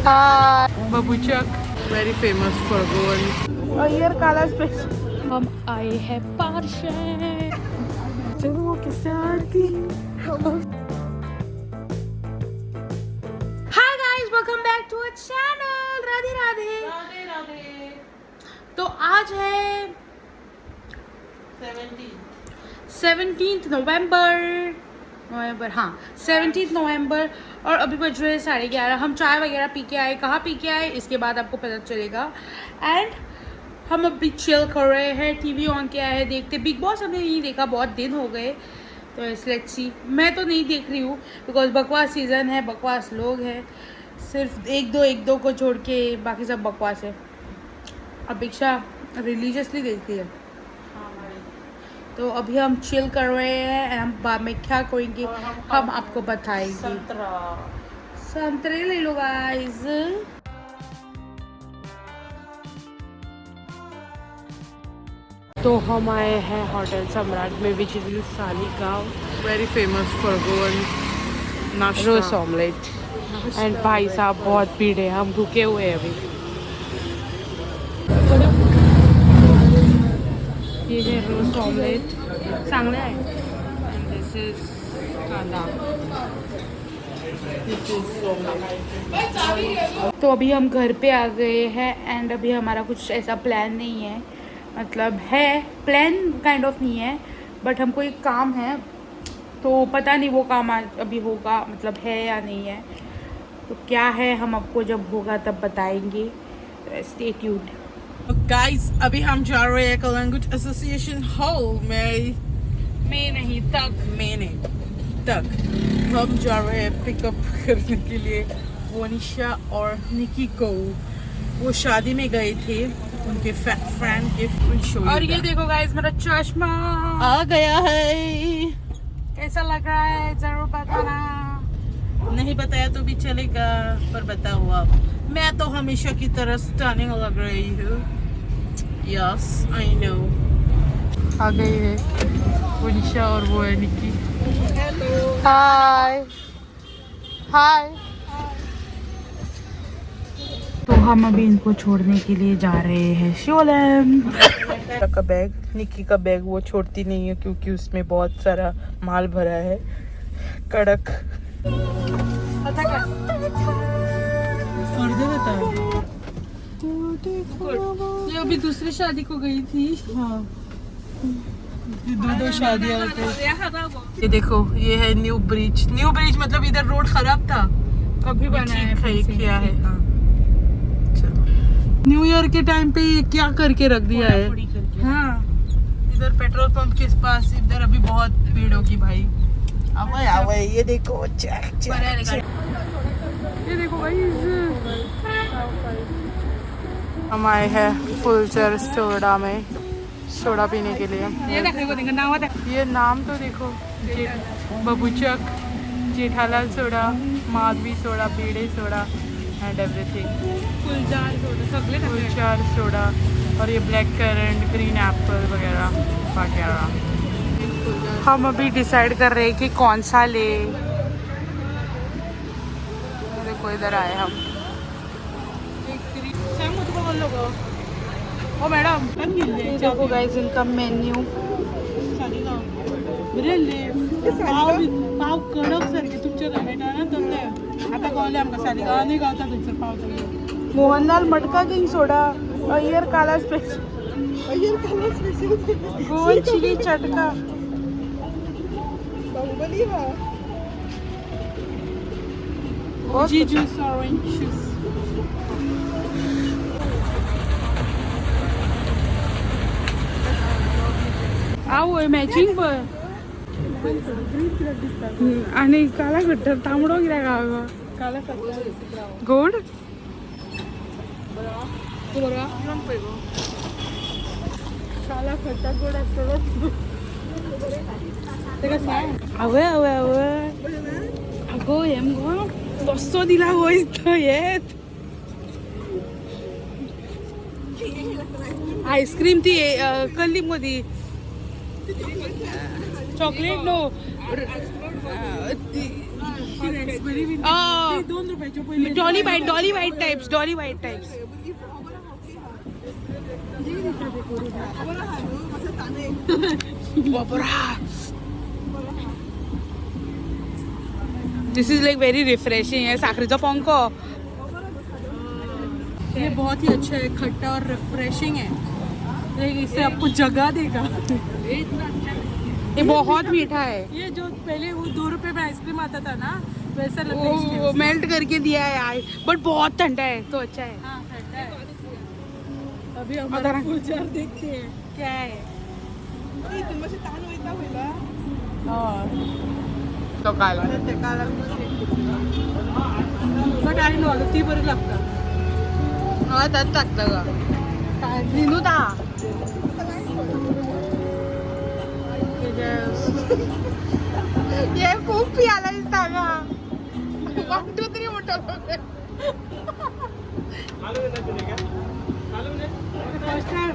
Hi. Babuchak, very famous for Goan. और ये काला स्पेशल. हम आए हैं पार्शे. चलो वो किससे आ रही? Hi guys, welcome back to our channel. Radhe Radhe. Radhe Radhe. तो आज है 17th नवंबर हाँ 17th नवंबर और अभी बज रहे हैं 11:30. हम चाय वगैरह पी के आए. कहाँ पी के आए इसके बाद आपको पता चलेगा. एंड हम अभी चिल कर रहे हैं. टीवी ऑन किया है, देखते. बिग बॉस हमने नहीं देखा, बहुत दिन हो गए. तो लेट्स सी. मैं तो नहीं देख रही हूँ बिकॉज बकवास सीज़न है, बकवास लोग हैं. सिर्फ एक दो को छोड़ के बाकी सब बकवास है. अपेक्षा रिलीजियसली देखती है. तो अभी हम चिल कर रहे हैं. हम बाद में क्या करेंगे हम आपको बताएंगे. संतरे ले लो गाइस. तो हम आए हैं होटल सम्राट में which is Saligao. Very famous for Goan नाश्ता, रोज ऑमलेट. एंड भाई साहब बहुत भीड़ है, हम रुके हुए हैं अभी. ये है रोज ऑमलेट, चांगले आहे. एंड दिस इज कांदा. तो अभी हम घर पे आ गए हैं. एंड अभी हमारा कुछ ऐसा प्लान नहीं है. मतलब है प्लान काइंड ऑफ नहीं है, बट हमको एक काम है. तो पता नहीं वो काम आज अभी होगा, मतलब है या नहीं है. तो क्या है हम आपको जब होगा तब बताएंगे. Stay tuned. गाइस अभी हम जा रहे हैं कलंगुट एसोसिएशन हॉल में नहीं तक हम जा रहे हैं पिकअप करने के लिए वनिशा और निकी को. वो शादी में गए थे उनके फ्रेंड के. और ये देखो गाइस मेरा चश्मा आ गया है. कैसा लग रहा है जरूर बताना. नहीं बताया तो भी चलेगा, पर बताओ आप. मैं तो हमेशा की तरह स्टनिंग लग रही हूँ. Yes I know. आ गई है वनिशा और वो है निकी. हेलो. हाय हाय. तो हम अभी इनको छोड़ने के लिए जा रहे हैं शोलम. का बैग, निकी का बैग वो छोड़ती नहीं है क्योंकि उसमें बहुत सारा माल भरा है. कड़क ये अभी दूसरी शादी को गई थी. हाँ, दो शादियां होती. ये देखो ये है न्यू ब्रिज मतलब इधर रोड खराब था, कभी बनाया किया है. हाँ चलो. न्यू ईयर के टाइम पे ये क्या करके रख दिया है. हाँ इधर पेट्रोल पंप के पास. इधर अभी बहुत भीड़ होगी भाई. आवे ये देखो. चेक ये देखो भाई. हम आए हैं फुलचर सोडा में सोडा पीने के लिए. ये नाम तो देखो. बबूचक, Jethalal soda, Madhavi soda, Bhide soda and everything. फुलचार सोडा. और ये ब्लैक करंट, ग्रीन एप्पल वगैरह वगैरह. हम अभी डिसाइड कर रहे हैं कि कौन सा ले. देखो इधर आए हम. ओ मैडम देखो गाइस इनका मेन्यू. पाव कडक सारखे तुमच्या मेळटा ना तसले. आता कळले आमकां सालिगांव नाही गावता थंयसर पाव तसले. मोहनलाल मटका किंग सोडा. अय्यर काला स्पेशल. गोल चिली चटका. जी जूस, ऑरेंज जूस. आओ मॅचिंग पण. आणि काला घट्ट तांबडो कित्याक हांगा काला गोड. काला खट्टा गोड असतो. आवय आवय आवय. अगो हेम गो तसो दिला गो इथं येत. आईस्क्रीम ती कल्ली मदी. चॉकलेट नो डॉली white types this is like very refreshing है साखरेचा पंको ये बहुत ही अच्छा है, खट्टा और रिफ्रेशिंग है, लेकिन इससे आपको जगा देगा। ये बहुत मीठा है। ये जो पहले वो 2 रुपए में आइसक्रीम आता था ना, वैसा लगता है वो मेल्ट करके दिया है यार, बट बहुत ठंडा है तो अच्छा है। हाँ, ठंडा है। अभी हमारा फुल जार देखते हैं क्या है। तो काल बट आई नो ती बरी लागतं। हा त्यात टाकलं ग निनू ता ये खूप पियाला दिसता ग वाटतो तरी मोठा फर्स्ट टाइम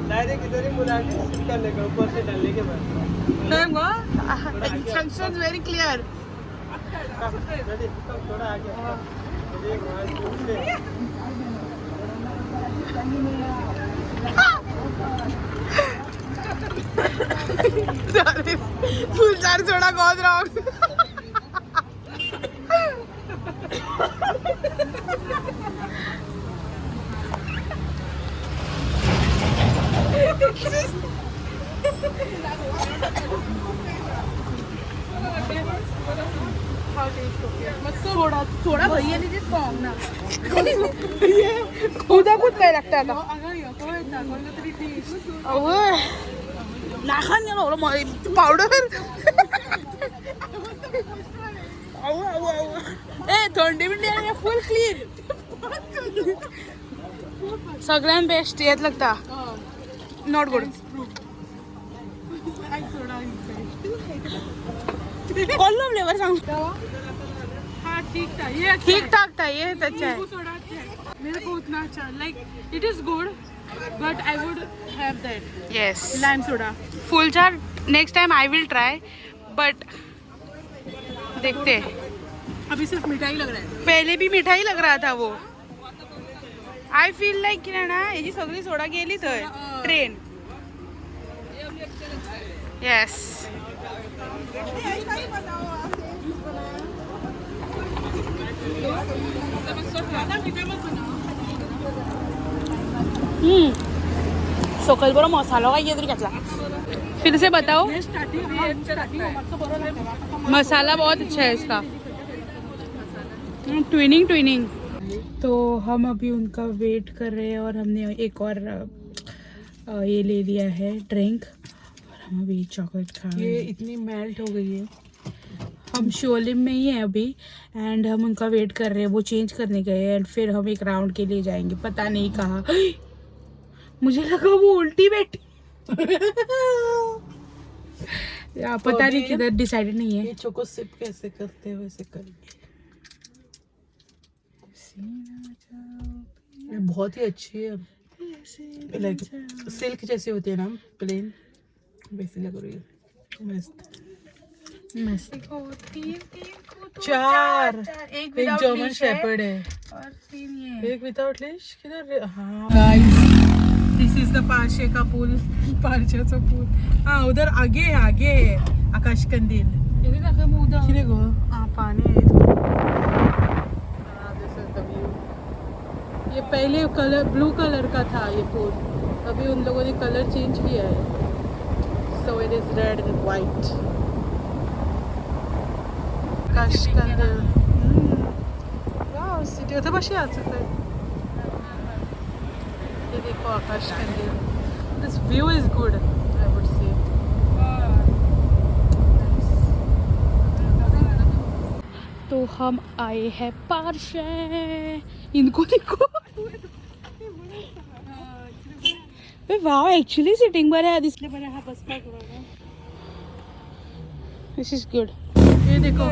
डायरेक्ट इधर ही मुड़ा के सिप करने का, ऊपर से डालने के बाद इंस्ट्रक्शंस वेरी क्लियर। रेडी, थोड़ा आगे एक बार से फुल चार सोडा बहुत रॉन्ग थोड़ा भैया लीजिए कॉम ना खुदा खुद काय लागतं आता नाखान पावडर ए थंडी बिंडी आहे फुल क्लीन सगळ्यात बेस्ट येत लागता नॉट गुड कोणला फ्लेवर सांग हाँ ठीक था, ये अच्छा ठीक ठाक था ये अच्छा है नींबू सोडा अच्छा है। मेरे को उतना अच्छा like it is good but I would have that yes lime soda. फुल चार next time I will try but देखते अभी सिर्फ मिठाई लग रहा है। पहले भी मीठा ही लग रहा था वो आई फील लाइक ना याची सगळी सोडा गेली तर ट्रेन यस सकल बरो मसाला काय तरी घातला फिर से बताओ मसाला बहुत अच्छा है इसका ट्विनिंग ट्विनिंग तो हम अभी उनका वेट कर रहे हैं और हमने एक और ये ले लिया है ड्रिंक और हम अभी चॉकलेट खा रहे ये हैं। इतनी मेल्ट हो गई है। हम शोलिम में ही हैं अभी एंड हम उनका वेट कर रहे हैं, वो चेंज करने गए एंड फिर हम एक राउंड के लिए जाएंगे, पता नहीं कहाँ। मुझे लगा वो उल्टी बैठी या पता नहीं किधर, डिसाइडेड नहीं है। ये चोको सिप कैसे करते हैं वैसे करेंगे। ये बहुत ही अच्छी है, लाइक सिल्क जैसी होती है ना, प्लेन वैसी लग रही है। मस्त मस्त। चार एक एक जर्मन शेपर्ड है और 3 ये एक विदाउट लीश किधर। हाँ guys this is the Parashe का पुल, पारशाचा पूल। हाँ उधर आगे है आकाश कंदील किरे गो। हाँ पानी है इधर। This is the view. ये पहले कलर ब्लू कलर का था ये पुल, अभी उन लोगों ने कलर चेंज किया है, so it is red and white. आकाश कंदील वाव सिटी होता पाशी आचं काय। ये देखो आकाश कंदील, this view is good I would say. तो हम आए हैं पारशे, इनको देखो वाव एक्चुअली सिटिंग बरं आहे दिसले बरं हा बस दिस इज गुड। ये देखो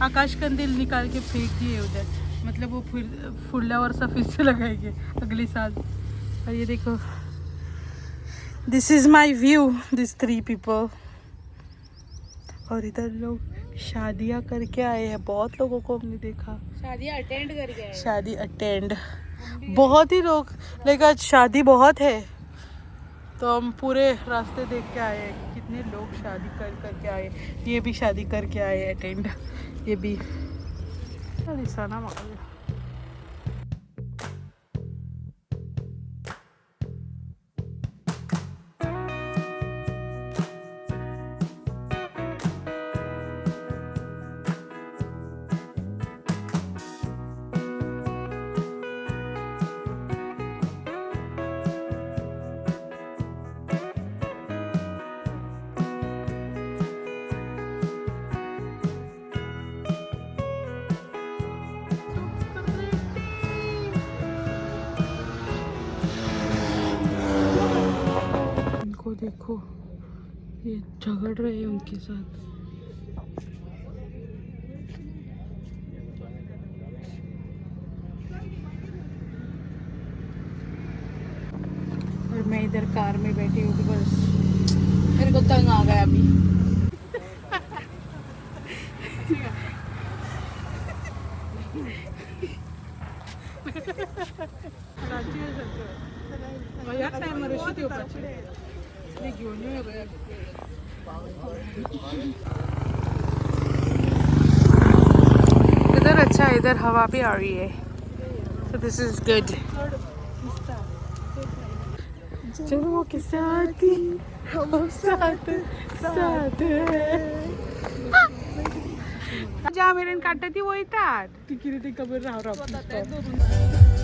आकाश कंदील निकाल के फेंक दिए उधर, मतलब वो फिर फुल्लावर सा फिर से लगाएंगे अगले साल। और ये देखो this is my view, this 3 people. और इधर लोग शादियाँ करके आए हैं, बहुत लोगों को हमने देखा शादियाँ अटेंड कर गए। शादी अटेंड, बहुत ही लोग, लेकिन आज शादी बहुत है तो हम पूरे रास्ते देख के आए हैं कितने लोग शादी करके आए। ये भी शादी करके आए अटेंड, ये भी ना मगर इनको देखो, ये झगड़ रहे हैं उनके साथ। और मैं इधर कार में बैठी हूँ बिकॉज मेरे को तंग आ गया अभी। इधर अच्छा है, इधर हवा भी आ रही है, so this is good। चलो के साथ ही हम साथ साथ जहाँ मेरे काटता थी वही था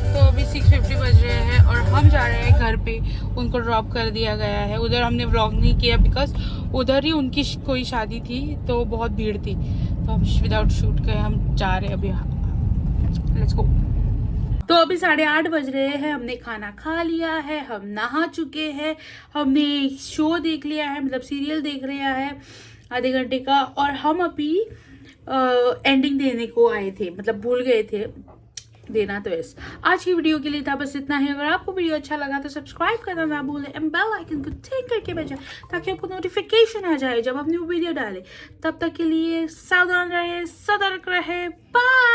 तो अभी 6:50 बज रहे हैं और हम जा रहे हैं घर पे। उनको ड्रॉप कर दिया गया है। उधर हमने व्लॉग नहीं किया बिकॉज उधर ही उनकी कोई शादी थी तो बहुत भीड़ थी, तो हम विदाउट शूट के हम जा रहे हैं अभी। Let's go. तो अभी 8:30 बज रहे हैं, हमने खाना खा लिया है, हम नहा चुके हैं, हमने शो देख लिया है, मतलब सीरियल देख लिया है आधे घंटे का, और हम अभी एंडिंग देने को आए थे, मतलब भूल गए थे देना। तो यस, आज की वीडियो के लिए था बस इतना ही। अगर आपको वीडियो अच्छा लगा तो सब्सक्राइब करना ना भूलें एंड बेल आइकन को टिक करके बजाएं ताकि आपको नोटिफिकेशन आ जाए जब हम न्यू वीडियो डालें। तब तक के लिए सावधान रहे, सतर्क रहे, बाय।